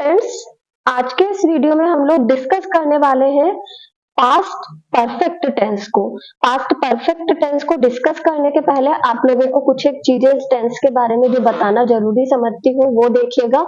Friends, आज के इस वीडियो में हम लोग डिस्कस करने वाले हैं पास्ट परफेक्ट टेंस को। पास्ट परफेक्ट टेंस को डिस्कस करने के पहले आप लोगों को कुछ एक चीजें इस टेंस के बारे में जो बताना जरूरी समझती हूँ वो देखिएगा।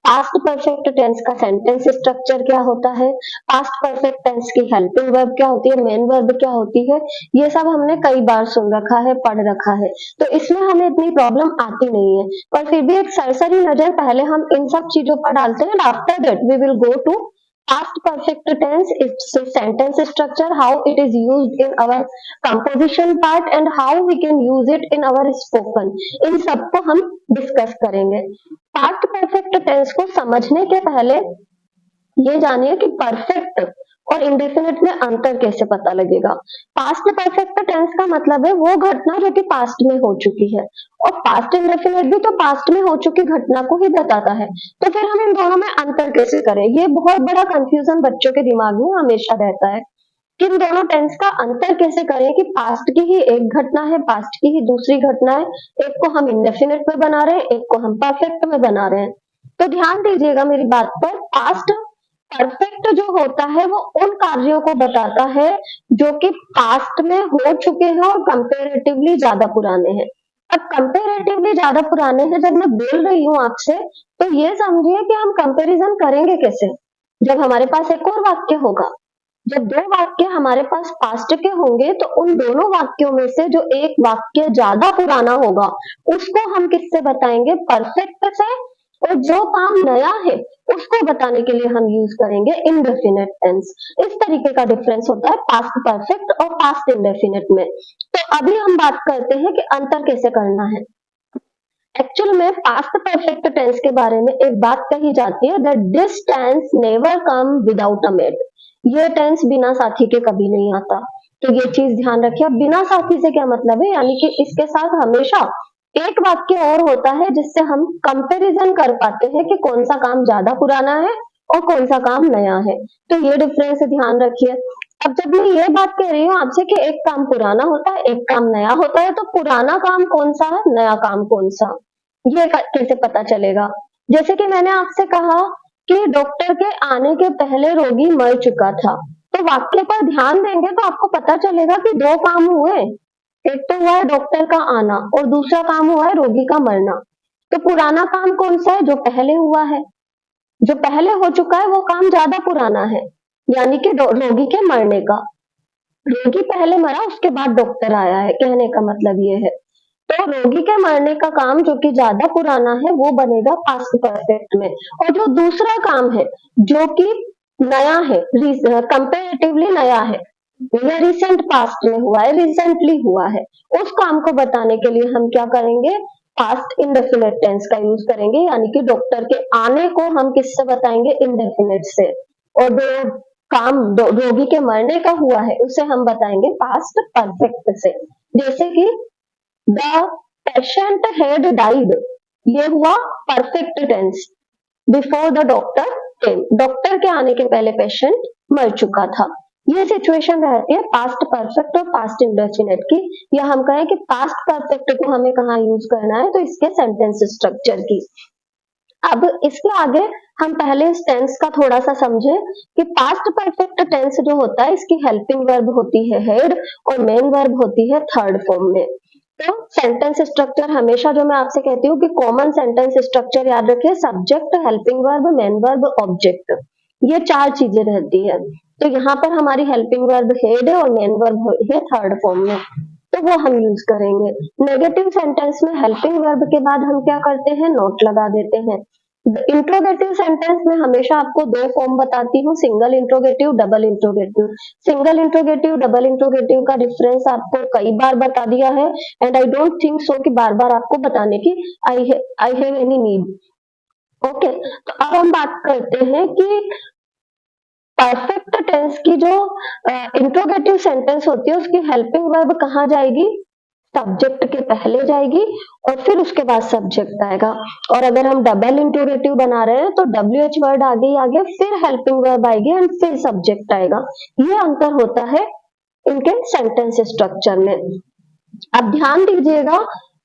पास्ट परफेक्ट टेंस का सेंटेंस स्ट्रक्चर क्या होता है, पास्ट परफेक्ट टेंस की हेल्पिंग वर्ब क्या होती है, मेन वर्ब क्या होती है, ये सब हमने कई बार सुन रखा है, पढ़ रखा है, तो इसमें हमें इतनी प्रॉब्लम आती नहीं है। पर फिर भी एक सरसरी नजर पहले हम इन सब चीजों पर डालते हैं। After that we will go to past perfect tense, its sentence structure, how it is used in our composition part and how we can use it in our spoken, इन सबको हम डिस्कस करेंगे। past perfect tense को समझने के पहले ये जानिए कि परफेक्ट और इंडेफिनिट में अंतर कैसे पता लगेगा। पास्ट परफेक्ट टेंस का मतलब है वो घटना जो कि पास्ट में हो चुकी है, और पास्ट इंडेफिनिट भी तो पास्ट में हो चुकी घटना को ही बताता है। तो फिर हम इन दोनों में अंतर कैसे करें, ये बहुत बड़ा कंफ्यूजन बच्चों के दिमाग में हमेशा रहता है कि इन दोनों टेंस का अंतर कैसे करें कि पास्ट की ही एक घटना है, पास्ट की ही दूसरी घटना है, एक को हम इंडेफिनिट में बना रहे हैं, एक को हम परफेक्ट में बना रहे हैं। तो ध्यान दीजिएगा मेरी बात पर। पास्ट परफेक्ट जो होता है वो उन कार्यों को बताता है जो कि पास्ट में हो चुके हैं और कंपेरेटिवली ज्यादा पुराने हैं। अब कंपेरेटिवली ज्यादा पुराने हैं जब मैं बोल रही हूँ आपसे, तो ये समझिए कि हम कंपैरिजन करेंगे कैसे। जब हमारे पास एक और वाक्य होगा, जब दो वाक्य हमारे पास पास्ट के होंगे, तो उन दोनों वाक्यों में से जो एक वाक्य ज्यादा पुराना होगा उसको हम किससे बताएंगे, परफेक्ट से, और जो काम नया है उसको बताने के लिए हम यूज करेंगे इंडेफिनिट टेंस। इस तरीके का डिफरेंस होता है पास्ट परफेक्ट और पास्ट इंडेफिनिट में। तो अभी हम बात करते हैं कि अंतर कैसे करना है। एक्चुअल में पास्ट परफेक्ट टेंस के बारे में एक बात कही जाती है that this tense never come without a mate. ये टेंस बिना साथी के कभी नहीं आता। तो ये चीज ध्यान रखिए। बिना साथी से क्या मतलब है, यानी कि इसके साथ हमेशा एक वाक्य और होता है जिससे हम कंपैरिजन कर पाते हैं कि कौन सा काम ज्यादा पुराना है और कौन सा काम नया है। तो ये डिफरेंस ध्यान रखिए। अब जब मैं ये बात कह रही हूँ आपसे कि एक काम पुराना होता है, एक काम नया होता है, तो पुराना काम कौन सा है, नया काम कौन सा, ये कैसे पता चलेगा। जैसे कि मैंने आपसे कहा कि डॉक्टर के आने के पहले रोगी मर चुका था, तो वाक्य पर ध्यान देंगे तो आपको पता चलेगा कि दो काम हुए। एक तो हुआ है डॉक्टर का आना और दूसरा काम हुआ है रोगी का मरना। तो पुराना काम कौन सा है, जो पहले हुआ है। जो पहले हो चुका है वो काम ज्यादा पुराना है, यानी कि रोगी के मरने का। रोगी पहले मरा, उसके बाद डॉक्टर आया है, कहने का मतलब ये है। तो रोगी के मरने का काम जो कि ज्यादा पुराना है वो बनेगा पास्ट परफेक्ट में। और जो दूसरा काम है जो कि नया है, कंपेरेटिवली नया है, या रिसेंट पास्ट में हुआ है, रिसेंटली हुआ है, उस काम को बताने के लिए हम क्या करेंगे, पास्ट इंडेफिनिट टेंस का यूज करेंगे। यानी कि डॉक्टर के आने को हम किससे बताएंगे, इंडेफिनिट से, और जो काम रोगी के मरने का हुआ है उसे हम बताएंगे पास्ट परफेक्ट से। जैसे कि द पेशेंट हैड डाइड, ये हुआ perfect tense, before the doctor came, doctor के आने के पहले पेशेंट मर चुका था। ये सिचुएशन रहती है पास्ट परफेक्ट और पास्ट इंडेफिनिट की। या हम कहें कि पास्ट परफेक्ट को हमें कहाँ यूज करना है, तो इसके सेंटेंस स्ट्रक्चर की। अब इसके आगे हम पहले इस टेंस का थोड़ा सा समझे कि पास्ट परफेक्ट टेंस जो होता है इसकी हेल्पिंग वर्ब होती है हेड और मेन वर्ब होती है थर्ड फॉर्म में। तो सेंटेंस स्ट्रक्चर हमेशा जो मैं आपसे कहती हूँ कि कॉमन सेंटेंस स्ट्रक्चर याद रखिए, subject, helping verb, main verb, object, ये चार चीजें रहती है। तो यहाँ पर हमारी हेल्पिंग वर्ब हेड है और मेन वर्ब है थर्ड फॉर्म में, तो वो हम यूज करेंगे। नेगेटिव सेंटेंस में हेल्पिंग वर्ब के बाद हम क्या करते हैं, नोट लगा देते हैं। इंट्रोगेटिव सेंटेंस में हमेशा आपको दो फॉर्म बताती हूँ, single interrogative, double interrogative. Single interrogative double interrogative का डिफरेंस आपको कई बार बता दिया है, and I don't think so कि बार बार आपको बताने की I have any need. Okay, तो अब हम बात करते हैं कि परफेक्ट टेंस की जो इंट्रोगेटिव सेंटेंस होती है उसकी हेल्पिंग वर्ब कहाँ जाएगी, सब्जेक्ट के पहले जाएगी और फिर उसके बाद सब्जेक्ट आएगा। और अगर हम डबल इंट्रोगेटिव बना रहे हैं तो WH वर्ड आगे ही आगे, फिर हेल्पिंग वर्ब आएगी एंड फिर सब्जेक्ट आएगा। ये अंतर होता है इनके सेंटेंस स्ट्रक्चर में। अब ध्यान दीजिएगा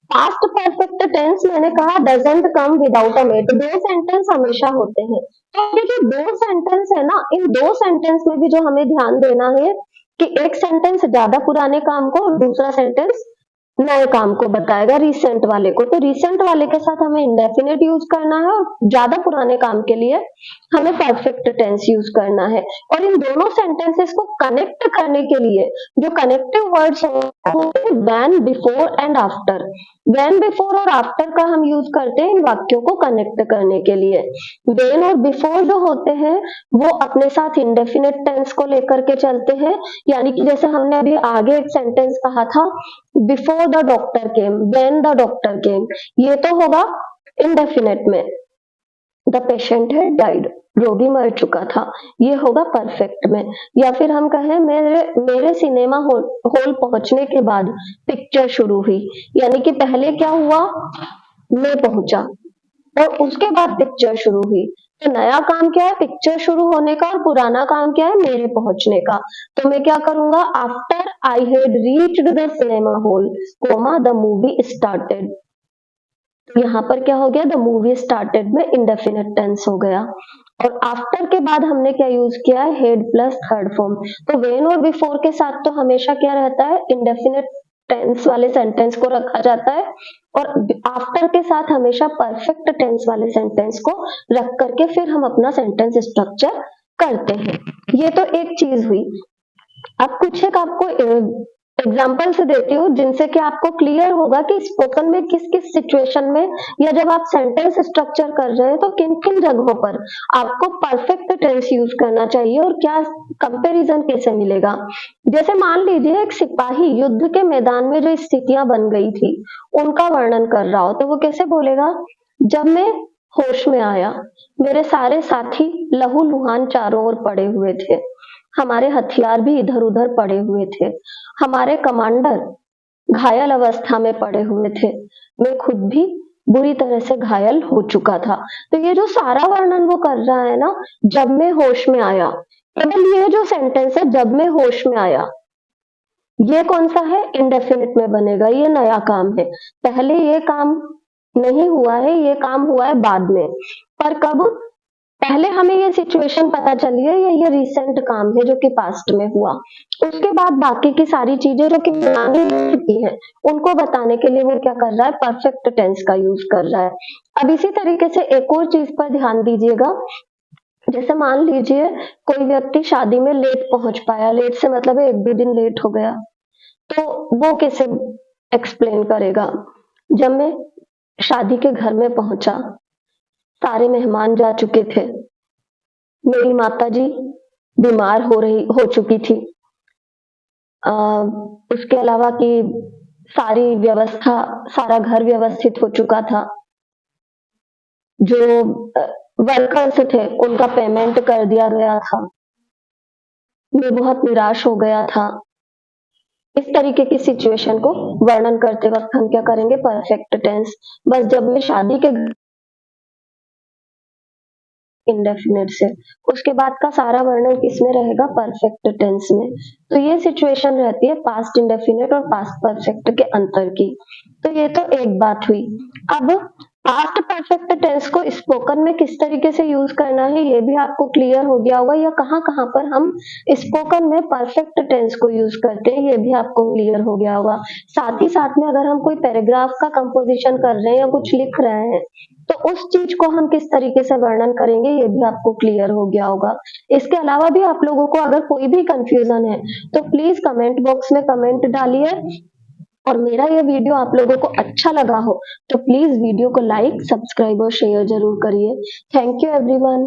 पास्ट परफेक्ट टेंस मैंने कहा doesn't come without a mate, दो सेंटेंस हमेशा होते हैं। तो ये जो दो सेंटेंस है ना, इन दो सेंटेंस में भी जो हमें ध्यान देना है कि एक सेंटेंस ज्यादा पुराने काम को और दूसरा सेंटेंस नए काम को बताएगा, रिसेंट वाले को। तो रिसेंट वाले के साथ हमें इंडेफिनिट यूज करना है और ज्यादा पुराने काम के लिए हमें परफेक्ट टेंस यूज करना है। और इन दोनों सेंटेंसेस को कनेक्ट करने के लिए जो कनेक्टिव वर्ड्स होते हैं when, before and after, when, before और आफ्टर का हम यूज करते हैं इन वाक्यों को कनेक्ट करने के लिए। व्हेन और बिफोर जो होते हैं वो अपने साथ इंडेफिनिट टेंस को लेकर के चलते हैं, यानी कि जैसे हमने अभी आगे एक सेंटेंस कहा था, before the doctor came, when the doctor केम, ये तो होगा इंडेफिनिट में। द पेशेंट है डाइड, रोगी मर चुका था, ये होगा परफेक्ट में। या फिर हम कहें मेरे मेरे सिनेमा हॉल पहुंचने के बाद पिक्चर शुरू हुई, यानी कि पहले क्या हुआ, मैं पहुंचा और उसके बाद पिक्चर शुरू हुई। तो नया काम क्या है, पिक्चर शुरू होने का, और पुराना काम क्या है, मेरे पहुंचने का। तो मैं क्या करूंगा, after I had reached the cinema hall comma the movie started. यहाँ पर क्या हो गया, द मूवी स्टार्टेड में इंडेफिनिट टेंस हो गया। और आफ्टर के बाद हमने क्या यूज किया है, हेड प्लस थर्ड फॉर्म। तो व्हेन और बिफोर के साथ तो हमेशा क्या रहता है, इंडेफिनिट टेंस वाले सेंटेंस को रखा जाता है, और आफ्टर के साथ हमेशा परफेक्ट टेंस वाले सेंटेंस को रख करके फिर हम अपना सेंटेंस स्ट्रक्चर करते हैं। ये तो एक चीज हुई। अब कुछ एक आपको एग्जाम्पल से देती हूँ जिनसे कि आपको क्लियर होगा कि स्पोकन में किस किस सिचुएशन में, या जब आप सेंटेंस स्ट्रक्चर कर रहे हैं तो किन किन जगहों पर आपको परफेक्ट टेंस यूज करना चाहिए और क्या कंपैरिजन कैसे मिलेगा। जैसे मान लीजिए एक सिपाही युद्ध के मैदान में जो स्थितियां बन गई थी उनका वर्णन कर रहा हो, तो वो कैसे बोलेगा, जब मैं होश में आया मेरे सारे साथी लहूलुहान चारों ओर पड़े हुए थे, हमारे हथियार भी इधर उधर पड़े हुए थे, हमारे कमांडर घायल अवस्था में पड़े हुए थे, मैं खुद भी बुरी तरह से घायल हो चुका था। तो ये जो सारा वर्णन वो कर रहा है ना, जब मैं होश में आया, केवल ये जो सेंटेंस है जब मैं होश में आया, ये कौन सा है, इंडेफिनिट में बनेगा, ये नया काम है। पहले ये काम नहीं हुआ है, ये काम हुआ है बाद में। पर कब, पहले हमें ये सिचुएशन पता चली है, ये रिसेंट काम है जो कि पास्ट में हुआ। उसके बाद बाकी की सारी चीजें जो कि पुरानी हो चुकी है उनको बताने के लिए वो क्या कर रहा है, परफेक्ट टेंस का यूज कर रहा है। अब इसी तरीके से एक और चीज पर ध्यान दीजिएगा। जैसे मान लीजिए कोई व्यक्ति शादी में लेट पहुंच पाया, लेट से मतलब है 1-2 दिन लेट हो गया, तो वो कैसे एक्सप्लेन करेगा, जब मैं शादी के घर में पहुंचा सारे मेहमान जा चुके थे, मेरी माताजी बीमार हो चुकी थी, उसके अलावा कि सारी व्यवस्था, सारा घर व्यवस्थित हो चुका था, जो वर्कर्स थे उनका पेमेंट कर दिया गया था, मैं बहुत निराश हो गया था। इस तरीके की सिचुएशन को वर्णन करते वक्त हम क्या करेंगे, परफेक्ट टेंस। बस जब मैं शादी के इंडेफिनिट से, उसके बाद का सारा वर्णन किसमें रहेगा, परफेक्ट टेंस में। तो ये सिचुएशन रहती है पास्ट इंडेफिनिट और पास्ट परफेक्ट के अंतर की। तो ये तो एक बात हुई। अब पास्ट परफेक्ट टेंस को स्पोकन में किस तरीके से यूज करना है ये भी आपको क्लियर हो गया होगा, या कहाँ कहाँ पर हम स्पोकन में परफेक्ट टेंस को यूज करते हैं ये भी आपको क्लियर हो गया होगा। साथ ही साथ में अगर हम कोई पैराग्राफ का कंपोजिशन कर रहे हैं या कुछ लिख रहे हैं तो उस चीज को हम किस तरीके से वर्णन करेंगे ये भी आपको क्लियर हो गया होगा। इसके अलावा भी आप लोगों को अगर कोई भी कंफ्यूजन है तो प्लीज कमेंट बॉक्स में कमेंट डालिए, और मेरा ये वीडियो आप लोगों को अच्छा लगा हो तो प्लीज वीडियो को लाइक, सब्सक्राइब और शेयर जरूर करिए। Thank you everyone.